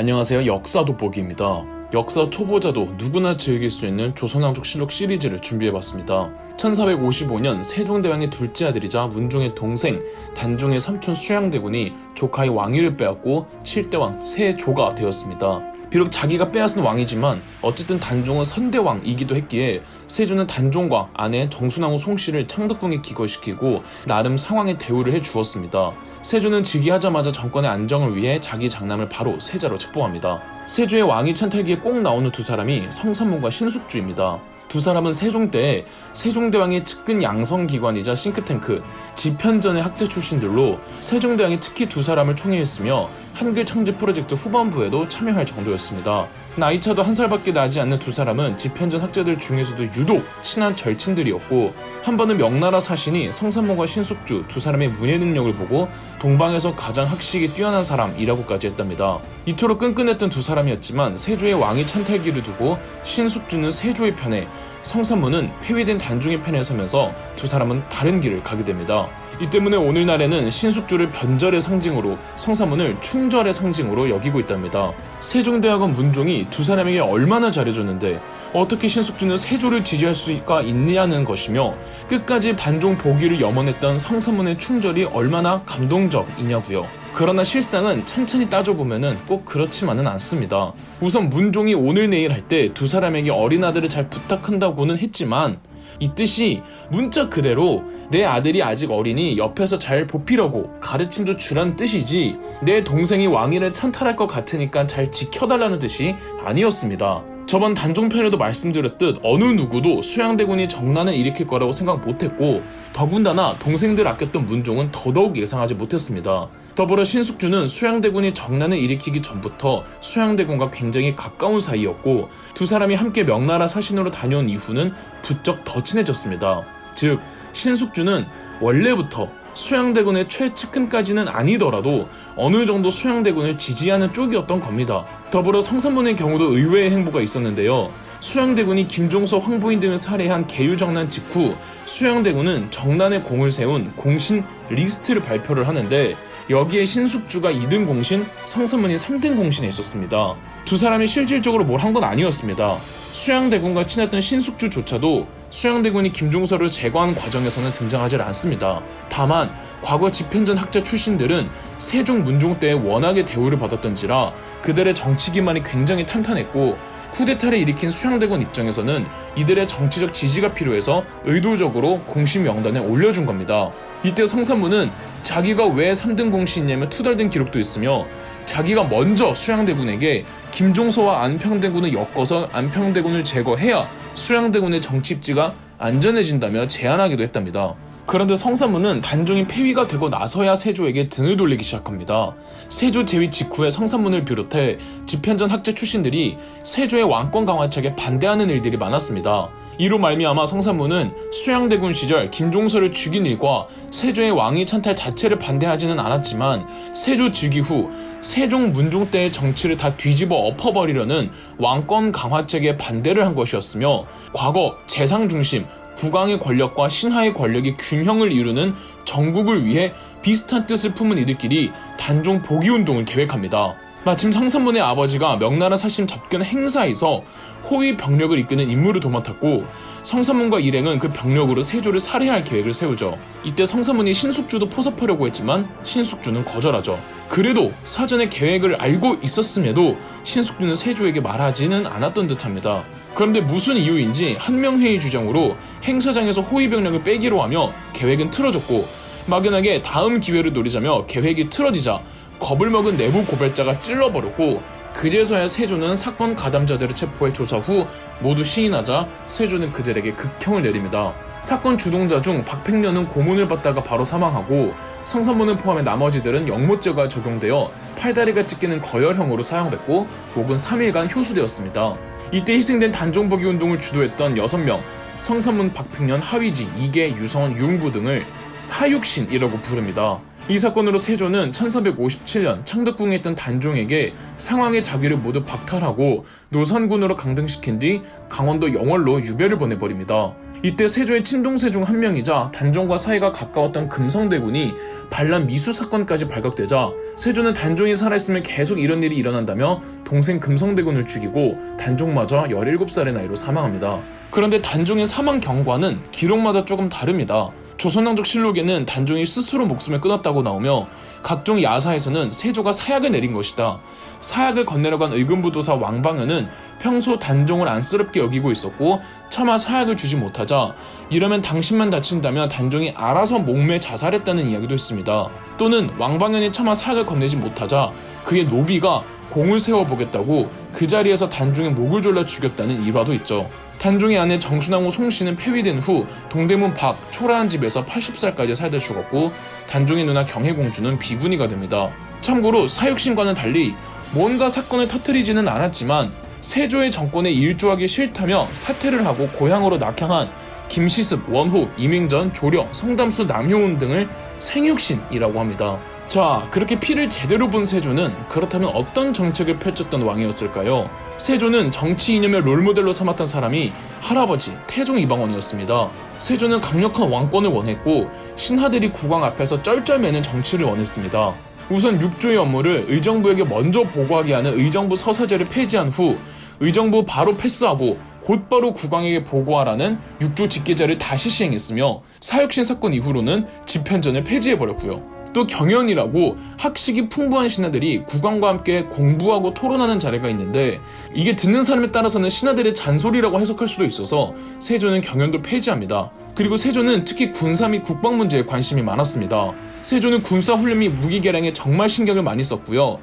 안녕하세요. 역사 돋보기입니다. 역사 초보자도 누구나 즐길 수 있는 조선왕족실록 시리즈를 준비해봤습니다. 1455년 세종대왕의 둘째 아들이자 문종의 동생 단종의 삼촌 수양대군이 조카의 왕위를 빼앗고 7대왕 세조가 되었습니다. 비록 자기가 빼앗은 왕이지만 어쨌든 단종은 선대왕이기도 했기에 세조는 단종과 아내 정순왕후 송씨를 창덕궁에 기거시키고 나름 상황의 대우를 해주었습니다. 세조는 즉위하자마자 정권의 안정을 위해 자기 장남을 바로 세자로 책봉합니다. 세조의 왕위 찬탈기에 꼭 나오는 두 사람이 성산문과 신숙주입니다. 두 사람은 세종 때 세종대왕의 측근 양성기관이자 싱크탱크 지편전의 학자 출신들로 세종대왕이 특히 두 사람을 총애했으며 한글 창제 프로젝트 후반부에도 참여할 정도였습니다. 나이차도 한 살밖에 나지 않는 두 사람은 지편전 학자들 중에서도 유독 친한 절친들이었고 한 번은 명나라 사신이 성산문과 신숙주 두 사람의 문예 능력을 보고 동방에서 가장 학식이 뛰어난 사람이라고까지 했답니다. 이토록 끈끈했던 두 사람이었지만 세조의 왕위 찬탈기를 두고 신숙주는 세조의 편에 성산문은 폐위된 단종의 편에 서면서 두 사람은 다른 길을 가게 됩니다. 이 때문에 오늘날에는 신숙주를 변절의 상징으로 성산문을 충절의 상징으로 여기고 있답니다. 세종대왕은 문종이 두 사람에게 얼마나 잘해줬는데 어떻게 신숙주는 세조를 지지할 수가 있냐는 것이며 끝까지 단종 복위를 염원했던 성산문의 충절이 얼마나 감동적이냐고요. 그러나 실상은 찬찬히 따져보면 꼭 그렇지만은 않습니다. 우선 문종이 오늘 내일 할 때 두 사람에게 어린 아들을 잘 부탁한다고는 했지만 이 뜻이 문자 그대로 내 아들이 아직 어리니 옆에서 잘 보필하고 가르침도 주란 뜻이지 내 동생이 왕위를 찬탈할 것 같으니까 잘 지켜달라는 뜻이 아니었습니다. 저번 단종편에도 말씀드렸듯 어느 누구도 수양대군이 정난을 일으킬 거라고 생각 못했고 더군다나 동생들 아꼈던 문종은 더더욱 예상하지 못했습니다. 더불어 신숙주는 수양대군이 정난을 일으키기 전부터 수양대군과 굉장히 가까운 사이였고 두 사람이 함께 명나라 사신으로 다녀온 이후는 부쩍 더 친해졌습니다. 즉 신숙주는 원래부터 수양대군의 최측근까지는 아니더라도 어느 정도 수양대군을 지지하는 쪽이었던 겁니다. 더불어 성산문의 경우도 의외의 행보가 있었는데요. 수양대군이 김종서, 황보인 등을 살해한 계유정난 직후 수양대군은 정난의 공을 세운 공신 리스트를 발표를 하는데 여기에 신숙주가 2등 공신, 성산문이 3등 공신에 있었습니다. 두 사람이 실질적으로 뭘 한 건 아니었습니다. 수양대군과 친했던 신숙주조차도 수양대군이 김종서를 제거하는 과정에서는 등장하지 않습니다. 다만 과거 지편전 학자 출신들은 세종, 문종 때 워낙에 대우를 받았던지라 그들의 정치 기반이 굉장히 탄탄했고 쿠데타를 일으킨 수양대군 입장에서는 이들의 정치적 지지가 필요해서 의도적으로 공신 명단에 올려준 겁니다. 이때 성산문은 자기가 왜 3등 공신이냐며 투덜댄 기록도 있으며 자기가 먼저 수양대군에게 김종서와 안평대군을 엮어서 안평대군을 제거해야 수양대군의 정치입지가 안전해진다며 제안하기도 했답니다. 그런데 성산문은 단종이 폐위가 되고 나서야 세조에게 등을 돌리기 시작합니다. 세조 제위 직후에 성산문을 비롯해 지편전 학자 출신들이 세조의 왕권 강화책에 반대하는 일들이 많았습니다. 이로 말미암아 성산문은 수양대군 시절 김종서를 죽인 일과 세조의 왕위 찬탈 자체를 반대하지는 않았지만 세조 즉위 후 세종, 문종 때의 정치를 다 뒤집어 엎어버리려는 왕권 강화책에 반대를 한 것이었으며 과거 재상 중심, 국왕의 권력과 신하의 권력이 균형을 이루는 정국을 위해 비슷한 뜻을 품은 이들끼리 단종 복위운동을 계획합니다. 마침 성산문의 아버지가 명나라 사신 접견 행사에서 호위 병력을 이끄는 임무를 도맡았고 성산문과 일행은 그 병력으로 세조를 살해할 계획을 세우죠. 이때 성산문이 신숙주도 포섭하려고 했지만 신숙주는 거절하죠. 그래도 사전에 계획을 알고 있었음에도 신숙주는 세조에게 말하지는 않았던 듯합니다. 그런데 무슨 이유인지 한명회의 주장으로 행사장에서 호위 병력을 빼기로 하며 계획은 틀어졌고 막연하게 다음 기회를 노리자며 계획이 틀어지자 겁을 먹은 내부 고발자가 찔러버렸고 그제서야 세조는 사건 가담자들을 체포해 조사 후 모두 시인하자 세조는 그들에게 극형을 내립니다. 사건 주동자 중 박팽련은 고문을 받다가 바로 사망하고 성산문을 포함해 나머지들은 영모죄가 적용되어 팔다리가 찢기는 거열형으로 사형됐고 목은 3일간 효수되었습니다. 이때 희생된 단종복위 운동을 주도했던 6명 성산문, 박팽련, 하위지, 이계, 유성원, 유흥부 등을 사육신이라고 부릅니다. 이 사건으로 세조는 1457년 창덕궁에 있던 단종에게 상황의 자기를 모두 박탈하고 노선군으로 강등시킨 뒤 강원도 영월로 유배를 보내버립니다. 이때 세조의 친동생 중 한 명이자 단종과 사이가 가까웠던 금성대군이 반란 미수 사건까지 발각되자 세조는 단종이 살아있으면 계속 이런 일이 일어난다며 동생 금성대군을 죽이고 단종마저 17살의 나이로 사망합니다. 그런데 단종의 사망 경과는 기록마다 조금 다릅니다. 조선왕족 실록에는 단종이 스스로 목숨을 끊었다고 나오며 각종 야사에서는 세조가 사약을 내린 것이다. 사약을 건네러 간 의금부도사 왕방현은 평소 단종을 안쓰럽게 여기고 있었고 차마 사약을 주지 못하자 이러면 당신만 다친다며 단종이 알아서 목매 자살했다는 이야기도 있습니다. 또는 왕방현이 차마 사약을 건네지 못하자 그의 노비가 공을 세워보겠다고 그 자리에서 단종의 목을 졸라 죽였다는 일화도 있죠. 단종의 아내 정순왕후 송씨는 폐위된 후 동대문 밖 초라한 집에서 80살까지 살다 죽었고 단종의 누나 경혜공주는 비구니가 됩니다. 참고로 사육신과는 달리 뭔가 사건을 터뜨리지는 않았지만 세조의 정권에 일조하기 싫다며 사퇴를 하고 고향으로 낙향한 김시습, 원호, 이맹전, 조려, 성담수, 남효운 등을 생육신이라고 합니다. 자, 그렇게 피를 제대로 본 세조는 그렇다면 어떤 정책을 펼쳤던 왕이었을까요? 세조는 정치 이념의 롤모델로 삼았던 사람이 할아버지 태종 이방원이었습니다. 세조는 강력한 왕권을 원했고 신하들이 국왕 앞에서 쩔쩔매는 정치를 원했습니다. 우선 육조의 업무를 의정부에게 먼저 보고하게 하는 의정부 서사제를 폐지한 후 의정부 바로 패스하고 곧바로 국왕에게 보고하라는 육조 직계제를 다시 시행했으며 사육신 사건 이후로는 집현전을 폐지해버렸고요. 또 경연이라고 학식이 풍부한 신하들이 국왕과 함께 공부하고 토론하는 자리가 있는데 이게 듣는 사람에 따라서는 신하들의 잔소리라고 해석할 수도 있어서 세조는 경연도 폐지합니다. 그리고 세조는 특히 군사 및 국방 문제에 관심이 많았습니다. 세조는 군사 훈련 및 무기 개량에 정말 신경을 많이 썼고요.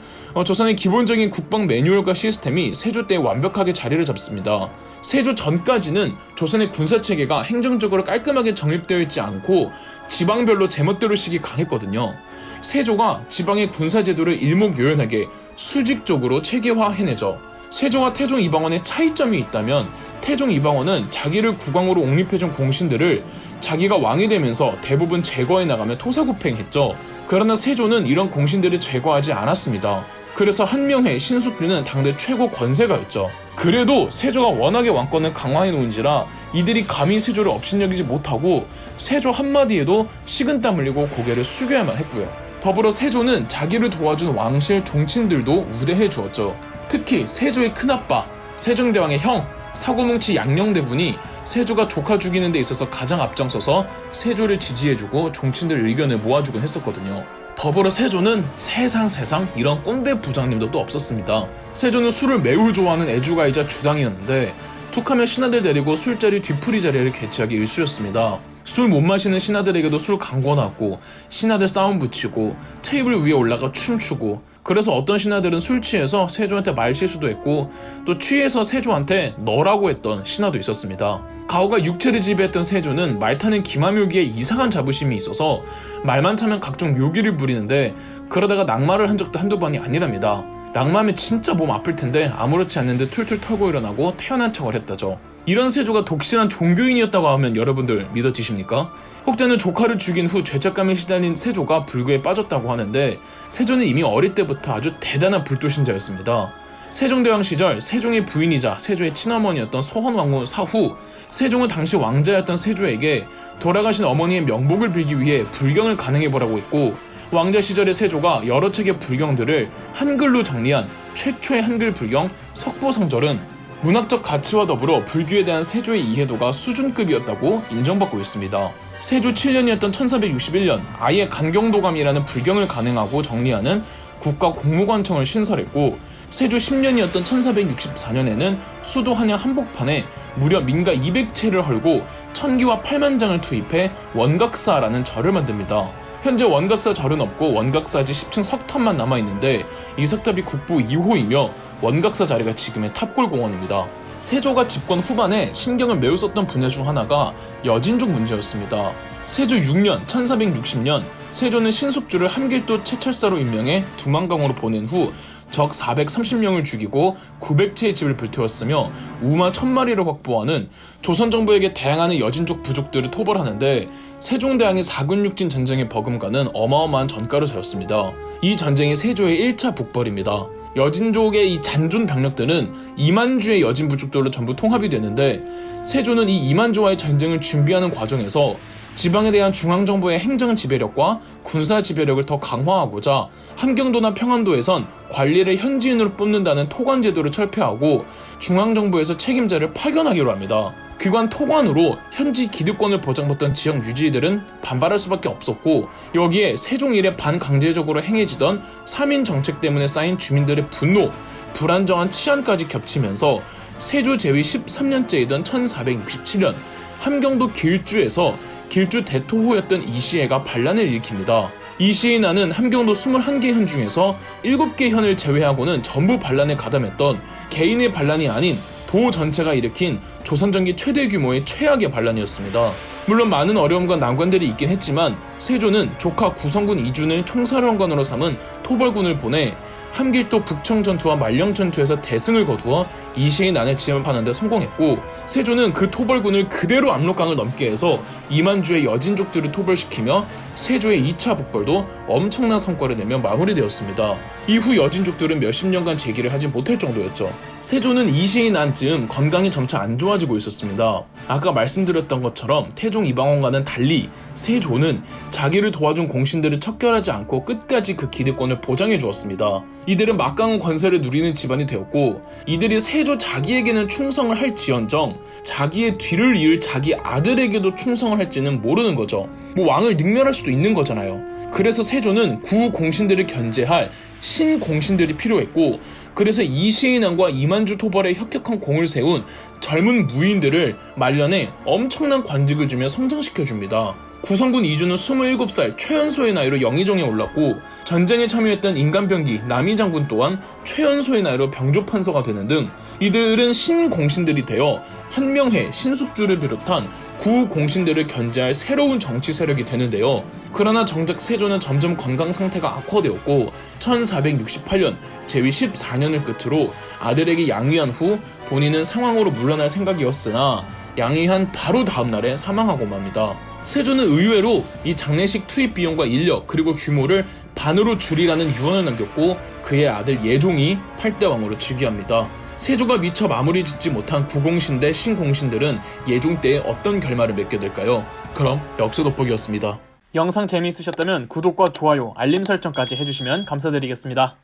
조선의 기본적인 국방 매뉴얼과 시스템이 세조 때 완벽하게 자리를 잡습니다. 세조 전까지는 조선의 군사 체계가 행정적으로 깔끔하게 정립되어 있지 않고 지방별로 제멋대로식이 강했거든요. 세조가 지방의 군사 제도를 일목요연하게 수직적으로 체계화해내죠. 세조와 태종 이방원의 차이점이 있다면 태종 이방원은 자기를 국왕으로 옹립해준 공신들을 자기가 왕이 되면서 대부분 제거해 나가며 토사구팽했죠. 그러나 세조는 이런 공신들을 제거하지 않았습니다. 그래서 한명회, 신숙주는 당대 최고 권세가였죠. 그래도 세조가 워낙에 왕권을 강화해 놓은지라 이들이 감히 세조를 업신여기지 못하고 세조 한마디에도 식은땀 흘리고 고개를 숙여야만 했고요. 더불어 세조는 자기를 도와준 왕실 종친들도 우대해 주었죠. 특히 세조의 큰아빠, 세종대왕의 형, 사고뭉치 양녕대군이 세조가 조카 죽이는 데 있어서 가장 앞장서서 세조를 지지해주고 종친들 의견을 모아주곤 했었거든요. 더불어 세조는 세상 이런 꼰대 부장님도 또 없었습니다. 세조는 술을 매우 좋아하는 애주가이자 주당이었는데 툭하면 신하들 데리고 술자리 뒤풀이 자리를 개최하기 일쑤였습니다. 술 못 마시는 신하들에게도 술 강권하고 신하들 싸움 붙이고 테이블 위에 올라가 춤추고 그래서 어떤 신하들은 술 취해서 세조한테 말실수도 했고 또 취해서 세조한테 너라고 했던 신하도 있었습니다. 가오가 육체를 지배했던 세조는 말 타는 기마묘기에 이상한 자부심이 있어서 말만 타면 각종 묘기를 부리는데 그러다가 낙마를 한 적도 한두 번이 아니랍니다. 낙마하면 진짜 몸 아플 텐데 아무렇지 않은데 툴툴 털고 일어나고 태어난 척을 했다죠. 이런 세조가 독실한 종교인이었다고 하면 여러분들 믿어지십니까? 혹자는 조카를 죽인 후 죄책감에 시달린 세조가 불교에 빠졌다고 하는데 세조는 이미 어릴 때부터 아주 대단한 불도신자였습니다. 세종대왕 시절 세종의 부인이자 세조의 친어머니였던 소헌왕후 사후, 세종은 당시 왕자였던 세조에게 돌아가신 어머니의 명복을 빌기 위해 불경을 간행해보라고 했고 왕자 시절의 세조가 여러 책의 불경들을 한글로 정리한 최초의 한글 불경 석보성절은 문학적 가치와 더불어 불교에 대한 세조의 이해도가 수준급이었다고 인정받고 있습니다. 세조 7년이었던 1461년 아예 간경도감이라는 불경을 간행하고 정리하는 국가공무관청을 신설했고 세조 10년이었던 1464년에는 수도 한양 한복판에 무려 민가 200채를 헐고 천기와 8만 장을 투입해 원각사라는 절을 만듭니다. 현재 원각사 절은 없고 원각사지 10층 석탑만 남아있는데 이 석탑이 국보 2호이며 원각사 자리가 지금의 탑골공원입니다. 세조가 집권 후반에 신경을 매우 썼던 분야 중 하나가 여진족 문제였습니다. 세조 6년 1460년 세조는 신숙주를 함길도 채찰사로 임명해 두만강으로 보낸 후 적 430명을 죽이고 900채의 집을 불태웠으며 우마 1000마리를 확보하는 조선 정부에게 대항하는 여진족 부족들을 토벌하는데 세종대왕이 사근육진 전쟁에 버금가는 어마어마한 전가를 세웠습니다. 이 전쟁이 세조의 1차 북벌입니다. 여진족의 이 잔존 병력들은 이만주의 여진 부족들로 전부 통합이 되는데, 세조는 이 이만주와의 전쟁을 준비하는 과정에서 지방에 대한 중앙정부의 행정 지배력과 군사 지배력을 더 강화하고자 함경도나 평안도에선 관리를 현지인으로 뽑는다는 토관 제도를 철폐하고 중앙정부에서 책임자를 파견하기로 합니다. 그간 토관으로 현지 기득권을 보장받던 지역 유지들은 반발할 수밖에 없었고, 여기에 세종 이래 반강제적으로 행해지던 3인 정책 때문에 쌓인 주민들의 분노, 불안정한 치안까지 겹치면서 세조 제위 13년째이던 1467년 함경도 길주에서 길주 대토호였던 이시해가 반란을 일으킵니다. 이시의 나는 함경도 21개 현 중에서 7개 현을 제외하고는 전부 반란에 가담했던 개인의 반란이 아닌 도 전체가 일으킨 조선 전기 최대 규모의 최악의 반란이었습니다. 물론 많은 어려움과 난관들이 있긴 했지만 세조는 조카 구성군 이준을 총사령관으로 삼은 토벌군을 보내 함길도 북청 전투와 말령 전투에서 대승을 거두어 이시의 난을 진압하는 데 성공했고, 세조는 그 토벌군을 그대로 압록강을 넘게 해서 이만주의 여진족들을 토벌시키며 세조의 2차 북벌도 엄청난 성과를 내며 마무리되었습니다. 이후 여진족들은 몇십 년간 재기를 하지 못할 정도였죠. 세조는 이시의 난 즈음 건강이 점차 안 좋아지고 있었습니다. 아까 말씀드렸던 것처럼 태종 이방원과는 달리 세조는 자기를 도와준 공신들을 척결하지 않고 끝까지 그 기득권을 보장해 주었습니다. 이들은 막강한 권세를 누리는 집안이 되었고, 이들이 세조 자기에게는 충성을 할지언정 자기의 뒤를 이을 자기 아들에게도 충성을 할지는 모르는 거죠. 왕을 능멸할 수도 있는 거잖아요. 그래서 세조는 구공신들을 견제할 신공신들이 필요했고, 그래서 이시의 난과 이만주 토벌에 혁혁한 공을 세운 젊은 무인들을 말년에 엄청난 관직을 주며 성장시켜줍니다. 구성군 이주는 27살 최연소의 나이로 영의정에 올랐고, 전쟁에 참여했던 인간병기 남이장군 또한 최연소의 나이로 병조판서가 되는 등 이들은 신공신들이 되어 한명회, 신숙주를 비롯한 구공신들을 견제할 새로운 정치 세력이 되는데요. 그러나 정작 세조는 점점 건강 상태가 악화되었고 1468년 제위 14년을 끝으로 아들에게 양위한 후 본인은 상황으로 물러날 생각이었으나 양위한 바로 다음날에 사망하고 맙니다. 세조는 의외로 이 장례식 투입 비용과 인력 그리고 규모를 반으로 줄이라는 유언을 남겼고, 그의 아들 예종이 8대 왕으로 즉위합니다. 세조가 미처 마무리 짓지 못한 구공신 대 신공신들은 예종 때에 어떤 결말을 맺게 될까요? 그럼 역사 돋보기였습니다. 영상 재미있으셨다면 구독과 좋아요, 알림 설정까지 해주시면 감사드리겠습니다.